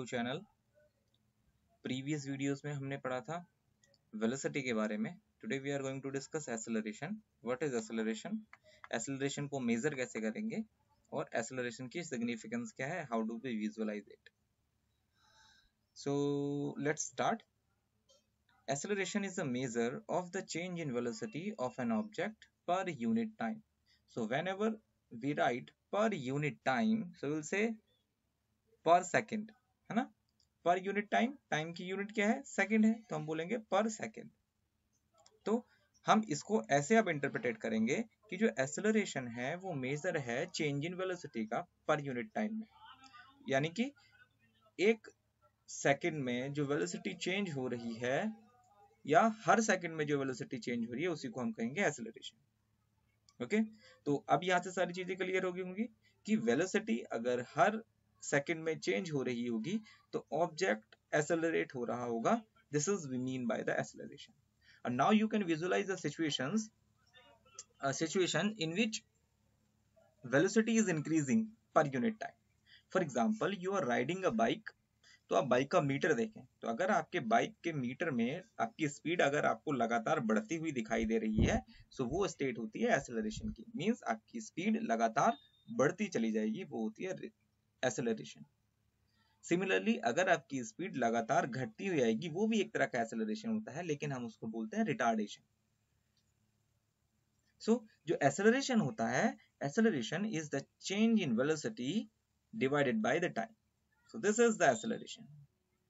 Channel. Previous videos में हमने पढ़ा था वेलोसिटी के बारे में। Today we are going to discuss acceleration. What is acceleration, acceleration को मेजर कैसे करेंगे और एक्सेलरेशन की सिग्निफिकेंस क्या है, how do we visualize it. So let's start. Acceleration is a measure of the change in velocity of an object per unit time. So whenever we write per unit time, so we'll say per second, है ना। Per unit time, time की unit क्या है, second है, तो हम बोलेंगे पर सेकंड। तो हम इसको ऐसे अब इंटरप्रेट करेंगे कि जो एक्सेलरेशन है वो मेजर है चेंज इन वेलोसिटी का पर यूनिट टाइम में, यानी कि एक सेकंड में जो वेलोसिटी चेंज हो रही है या हर सेकंड में जो वेलोसिटी चेंज हो रही है उसी को हम कहेंगे एक्सेलरेशन। ओके, तो अब यहां से सारी चीजें क्लियर होगी होंगी कि वेलोसिटी अगर हर सेकंड में चेंज हो रही होगी तो ऑब्जेक्ट एक्सेलरेट हो रहा होगा। This is we mean by the acceleration. And now you can visualize the situations, a situation in which velocity is increasing per unit time. For example, you are riding a bike. तो आप bike का metre देखें तो अगर आपके bike के metre में आपकी स्पीड अगर आपको लगातार बढ़ती हुई दिखाई दे रही है, सो वो स्टेट होती है एक्सेलरेशन की। मींस आपकी स्पीड लगातार बढ़ती चली जाएगी, वो होती है एक्सेलरेशन। सिमिलरली अगर आपकी स्पीड लगातार घटती हुई आएगी, वो भी एक तरह का एक्सेलरेशन होता है, लेकिन हम उसको बोलते हैं रिटार्डेशन। सो जो एक्सेलरेशन होता है, acceleration is the change in velocity divided by the time. So this is the acceleration.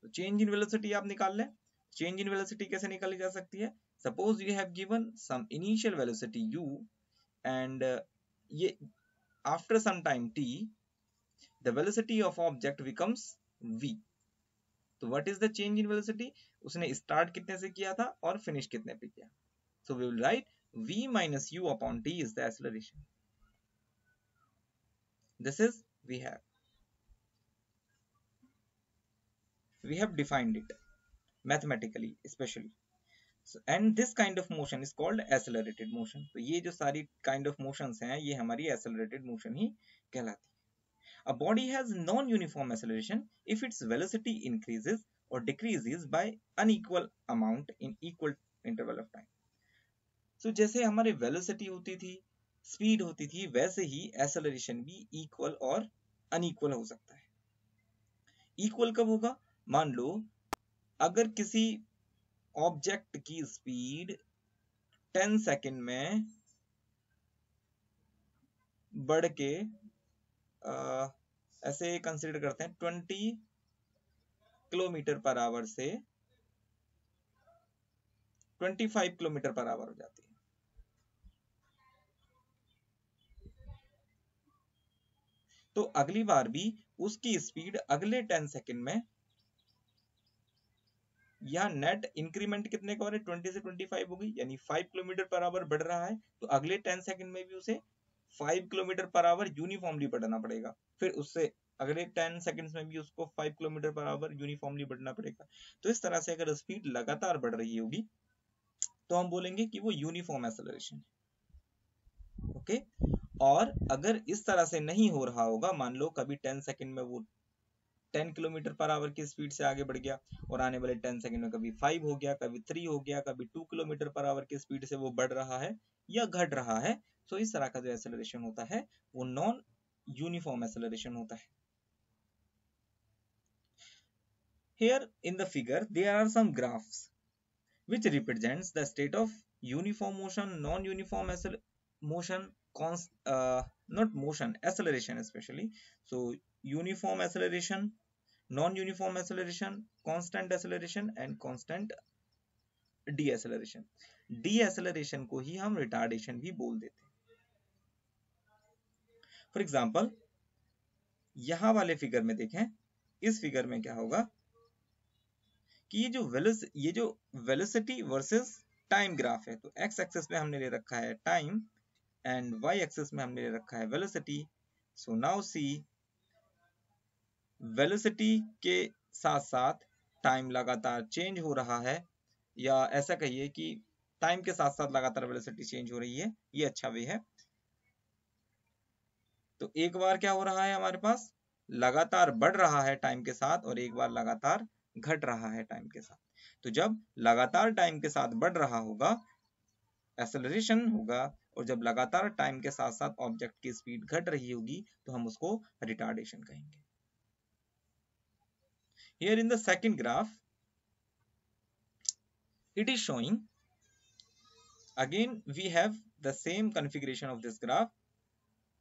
तो चेंज इन वेलोसिटी आप निकाल लें। चेंज इन वेलोसिटी कैसे निकाली जा सकती है? Suppose you have given some initial velocity u and ये after some time t the velocity of object becomes v। तो what is the change in velocity? उसने स्टार्ट कितने से किया था और फिनिश कितने पे किया। So we will write v minus u upon t is the acceleration. This is we have defined it mathematically especially. So, and this kind of motion is called accelerated motion. तो ये जो सारी kind of motions हैं ये हमारी accelerated motion ही कहलाती है। A body has non-uniform acceleration if its velocity increases or decreases by unequal amount in equal interval of time. So जैसे हमारी velocity होती थी, speed होती थी, वैसे ही acceleration भी equal और unequal हो सकता है। Equal कब होगा? मान लो अगर किसी ऑब्जेक्ट की स्पीड 10 सेकंड में बढ़ के ऐसे कंसीडर करते हैं 20 किलोमीटर पर आवर से 25 किलोमीटर पर आवर हो जाती है। तो अगली बार भी उसकी स्पीड अगले 10 सेकंड में या नेट इंक्रीमेंट कितने का हो रहा है, 20 से 25 होगी, यानी 5 किलोमीटर पर आवर बढ़ रहा है। तो अगले 10 सेकंड में भी उसे 5 किलोमीटर पर आवर यूनिफॉर्मली बढ़ना पड़ेगा। फिर उससे अगले 10 सेकंड्स में भी उसको 5 किलोमीटर पर आवर यूनिफॉर्मली बढ़ना पड़ेगा। तो इस तरह से अगर स्पीड लगातार बढ़ रही होगी तो हम बोलेंगे कि वो यूनिफॉर्म एक्सेलरेशन है। ओके, और अगर इस तरह से नहीं हो रहा होगा, मान लो कभी 10 सेकंड में वो 10 किलोमीटर पर आवर की स्पीड से आगे बढ़ गया और आने वाले 10 सेकंड में कभी 5 हो गया, कभी 3 हो गया, कभी 2 किलोमीटर पर आवर की स्पीड से वो बढ़ रहा है या घट रहा है, तो इस तरह का जो एक्सेलरेशन होता है वो नॉन यूनिफॉर्म एक्सेलरेशन होता है। Here in the figure there are some graphs which represents the state of uniform motion, non-uniform motion, not motion, acceleration especially. So uniform acceleration, non-uniform acceleration, constant acceleration and constant deceleration. Deceleration को ही हम retardation भी बोल देते हैं। For example, यहाँ वाले figure में देखें, इस फिगर में क्या होगा कि ये जो वेलोसिटी वर्सेस टाइम ग्राफ है, तो एक्स एक्सिस में हमने ले रखा है टाइम एंड वाई एक्सिस में हमने ले रखा है velocity. So now see, velocity के साथ साथ टाइम लगातार चेंज हो रहा है, या ऐसा कहिए कि टाइम के साथ साथ लगातार वेलोसिटी चेंज हो रही है, ये अच्छा वे है। तो एक बार क्या हो रहा है हमारे पास, लगातार बढ़ रहा है टाइम के साथ और एक बार लगातार घट रहा है टाइम के साथ। तो जब लगातार टाइम के साथ बढ़ रहा होगा एक्सेलरेशन होगा, और जब लगातार टाइम के साथ साथ ऑब्जेक्ट की स्पीड घट रही होगी तो हम उसको रिटार्डेशन कहेंगे। Here in the second graph, it is showing, again we have the same configuration of this graph,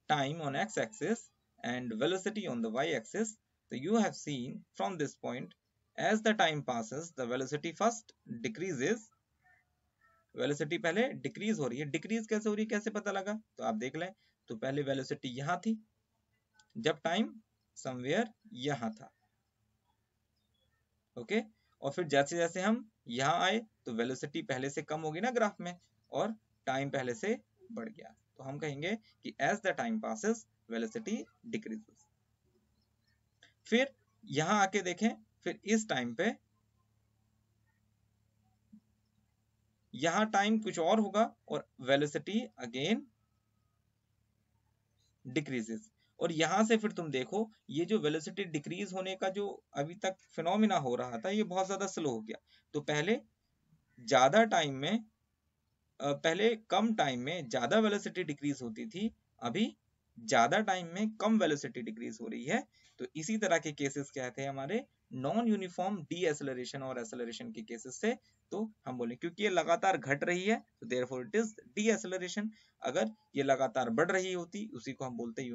time on x-axis and velocity on the y-axis. So you have seen from this point, as the time passes, the velocity first decreases. Velocity पहले decrease हो रही है। Decrease कैसे हो रही है, कैसे पता लगा, तो आप देख लें। तो पहले वेलोसिटी यहाँ थी जब टाइम समवेयर यहाँ था, ओके। और फिर जैसे जैसे हम यहाँ आए तो वेलोसिटी पहले से कम होगी ना ग्राफ में, और टाइम पहले से बढ़ गया। तो हम कहेंगे कि as the time passes velocity decreases. फिर यहाँ आके देखें, फिर इस टाइम पे यहाँ टाइम कुछ और होगा और वेलोसिटी अगेन डिक्रीजेस। और यहां से फिर तुम देखो ये जो वेलोसिटी डिक्रीज होने का जो अभी तक फिनोमिना हो रहा था, ये बहुत ज्यादा स्लो हो गया। तो पहले ज्यादा टाइम में पहले कम टाइम में ज्यादा वेलोसिटी डिक्रीज होती थी, अभी ज्यादा टाइम में कम वेलोसिटी डिक्रीज हो रही है। तो इसी तरह के केसेस क्या थे हमारे, नॉन यूनिफॉर्म डी एसेलरेशन और एसेलरेशन के केसेस से। तो हम बोले क्योंकि ये लगातार घट रही है तो therefore it is D acceleration. अगर ये लगातार बढ़ रही होती उसी को हम बोलते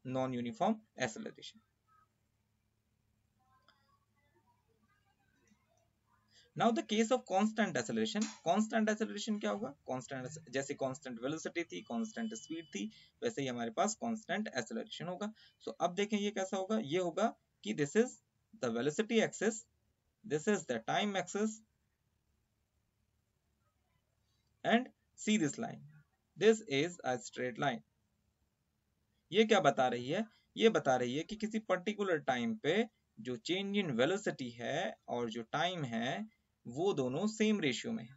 non uniform acceleration. Now the case of constant acceleration. Constant acceleration क्या होगा, कांस्टेंट जैसे कांस्टेंट वेलोसिटी थी, कांस्टेंट स्पीड थी, वैसे ही हमारे पास कांस्टेंट एक्सेलरेशन होगा। सो अब देखें ये कैसा होगा, ये होगा कि this is the velocity axis, this is the time axis, and see this line, this is a straight line. ये क्या बता रही है, ये बता रही है कि किसी पर्टिकुलर टाइम पे जो चेंज इन वेलोसिटी है और जो टाइम है वो दोनों सेम रेशियो में है।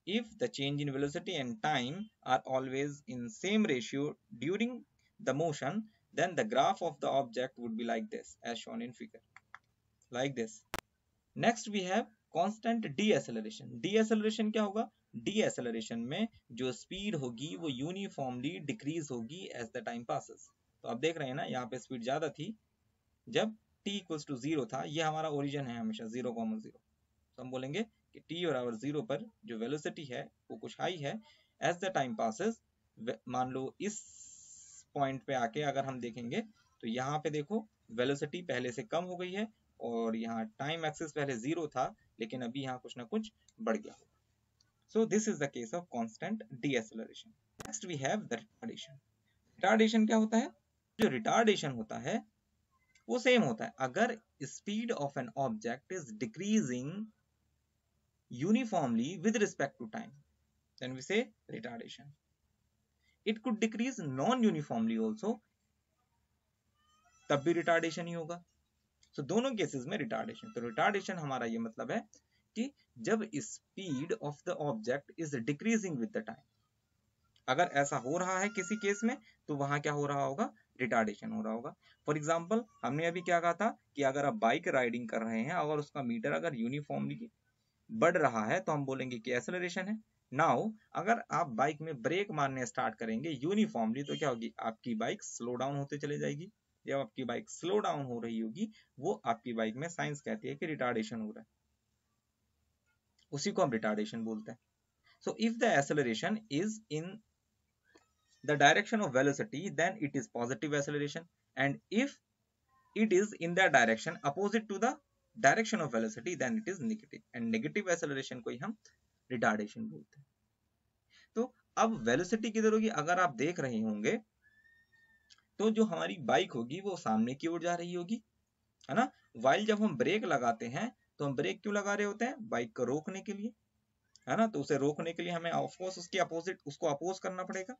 If the change in velocity and time are always in same ratio during the motion, then the graph of the object would be like this, as shown in figure, like this. Next we have constant deceleration. Deceleration क्या होगा, deceleration में जो speed होगी वो uniformly decrease होगी as the time passes. तो आप देख रहे हैं ना, यहाँ पे speed ज्यादा थी जब t equals to 0 था। ये हमारा ओरिजिन है हमेशा 0,0। तो हम बोलेंगे कि t और आवर 0 पर जो वेलोसिटी है वो कुछ हाई है। एज द टाइम पासेस, मान लो इस पॉइंट पे आके अगर हम देखेंगे तो यहाँ पे देखो वेलोसिटी पहले से कम हो गई है और यहाँ टाइम एक्सिस पहले 0 था लेकिन अभी यहाँ कुछ ना कुछ बढ़ गया होगा। So this is the case of constant deceleration. Next we have the retardation. Retardation क्या होता है, जो रिटार्डेशन होता है वो सेम होता है अगर speed of an object is decreasing uniformly with respect to time, then we say retardation. It could decrease non-uniformly also, तब भी रिटार्डेशन ही होगा। so, दोनों केसेस में रिटार्डेशन। तो रिटार्डेशन हमारा ये मतलब है कि जब speed of the object is decreasing with the time, अगर ऐसा हो रहा है किसी केस में तो वहां क्या हो रहा होगा, रिटार्डेशन हो रहा होगा। फॉर एग्जाम्पल हमने अभी क्या कहा था कि अगर आप बाइक राइडिंग कर रहे हैं अगर उसका मीटर अगर यूनिफॉर्मली बढ़ रहा है तो हम बोलेंगे कि एक्सेलरेशन है। नाउ अगर आप बाइक में ब्रेक मारने स्टार्ट करेंगे यूनिफॉर्मली तो क्या होगी, आपकी बाइक स्लो डाउन होते चले जाएगी। जब आपकी बाइक स्लो डाउन हो रही होगी वो आपकी बाइक में साइंस कहती है कि रिटार्डेशन हो रहा है, उसी को हम रिटार्डेशन बोलते हैं। So if the acceleration is in the direction of velocity then it is positive acceleration, and if it is in the direction opposite to the direction of velocity then it is negative, and negative acceleration को ही हम retardation बोलते हैं। तो अब velocity किधर होगी, अगर आप देख रहे होंगे तो जो हमारी बाइक होगी वो सामने की ओर जा रही होगी, है ना। वाइल जब हम ब्रेक लगाते हैं तो हम ब्रेक क्यों लगा रहे होते हैं, बाइक को रोकने के लिए, है ना। तो उसे रोकने के लिए हमें ऑफ कोर्स उसके अपोजिट उसको अपोज करना पड़ेगा,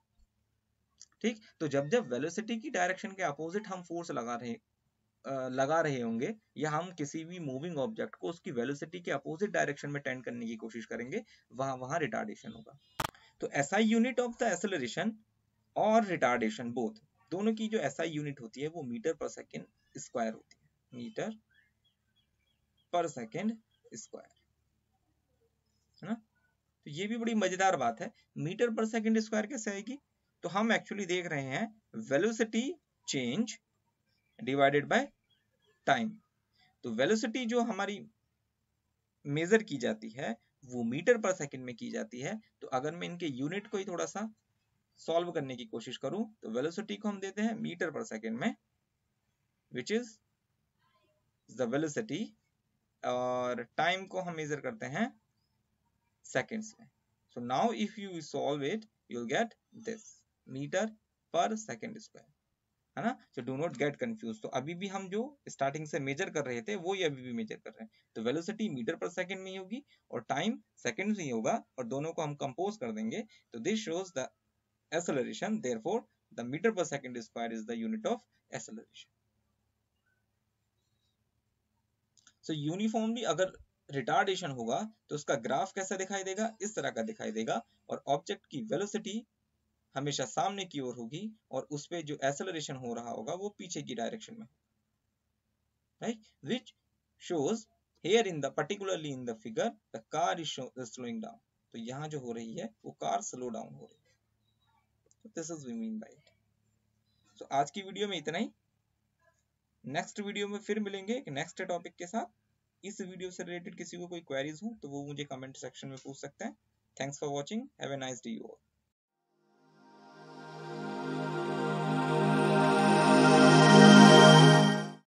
ठीक। तो जब जब वेलोसिटी की डायरेक्शन के अपोजिट हम फोर्स लगा रहे होंगे या हम किसी भी मूविंग ऑब्जेक्ट को उसकी वेलोसिटी के अपोजिट डायरेक्शन में टेंड करने की कोशिश करेंगे, वहां रिटार्डेशन होगा। तो SI unit of the acceleration और रिटार्डेशन बोथ, दोनों की जो एसआई यूनिट होती है वो मीटर पर सेकेंड स्क्वायर होती है, मीटर पर सेकेंड स्क्वायर, है ना। तो ये भी बड़ी मजेदार बात है, मीटर पर सेकेंड स्क्वायर कैसे आएगी? तो हम एक्चुअली देख रहे हैं velocity change divided by time. तो वेलोसिटी जो हमारी मेजर की जाती है वो मीटर पर सेकंड में की जाती है। तो अगर मैं इनके यूनिट को ही थोड़ा सा सॉल्व करने की कोशिश करूं तो वेलोसिटी को हम देते हैं मीटर पर सेकंड में, विच इज द वेलोसिटी, और टाइम को हम मेजर करते हैं सेकंड्स में। So now if you solve it you will get this metre per second square, है ना। So do not get confuse. तो अभी भी हम जो स्टार्टिंग से मेजर कर रहे थे वो ही अभी भी मेजर कर रहे हैं। तो वेलोसिटी मीटर पर सेकंड में ही होगी और टाइम सेकंड में ही होगा, और दोनों को हम कंपोज कर देंगे। तो this shows the acceleration, therefore the meter per second square is the unit of acceleration. So uniformly अगर रिटार्डेशन होगा तो उसका ग्राफ कैसा दिखाई देगा? इस तरह का दिखाई देगा, और ऑब्जेक्ट की वेलोसिटी हमेशा सामने की ओर होगी और उस पे जो एक्सेलरेशन हो रहा होगा वो पीछे की डायरेक्शन में, right, which shows here in the particularly in the figure the car is slowing down. तो यहाँ जो हो रही है वो कार स्लो डाउन हो रही है। So this is we mean by it. So आज की वीडियो में इतना ही। नेक्स्ट वीडियो में फिर मिलेंगे एक नेक्स्ट टॉपिक के साथ। इस वीडियो से रिलेटेड किसी को कोई क्वेरीज हो तो वो मुझे कमेंट सेक्शन में पूछ सकते हैं। Thanks for watching, have a nice day you all.